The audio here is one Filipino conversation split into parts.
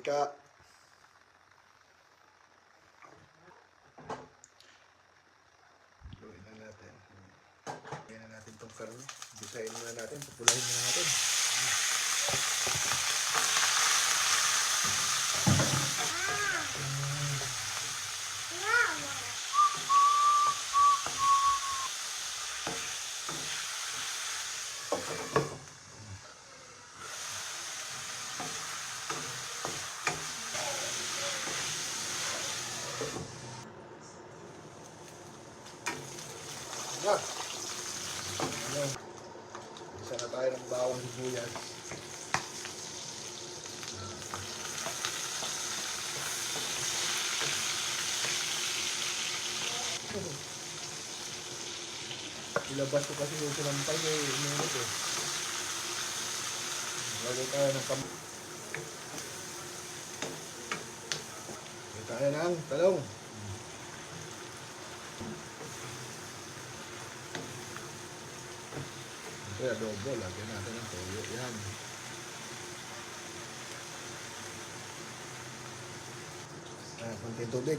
mantika. Luin na natin. Luin na natin itong karne. Bisayin na natin. Pupulahin na natin. Na. Ano? Isa na tayo ng bawang sibuyas. Ilabas ko kasi yung sinampay na ininit eh. Lagay tayo ng lagay tayo ng talong. Siyempre adobo, lagyan natin ng toyo. Yan. Konting tubig.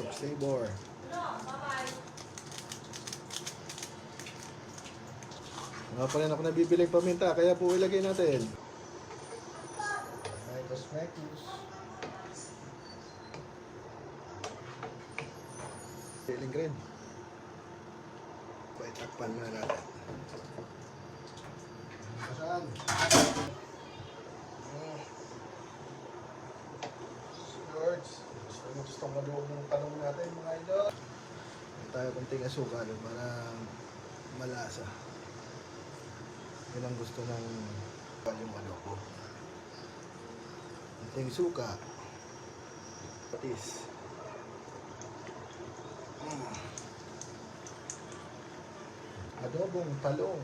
Flavor. Wala pa rin ako nabibiling paminta, kaya po ilagay natin. Mekos. Feeling green. Paitakpan muna natin. Saan? George. Gustong maluwag ng tanong natin mga idol. Tayo konting asukal para malasa. Yan ang gusto ng yung ano ko. Konting suka. Patis. Adobong talong.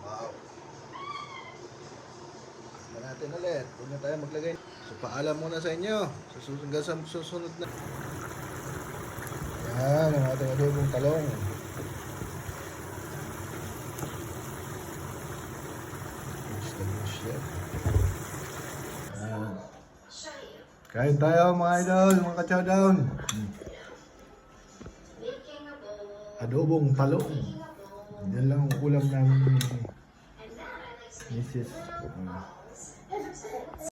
Wow. Natin ulit. Huwag na tayo maglagay. So paalam muna sa inyo. Hanggang sa susunod na. Yan ang ating adobong talong. Kain tayo mga idol, mga ka-chowdown. Adobong talong. Yan lang ang ulam namin ni Mrs.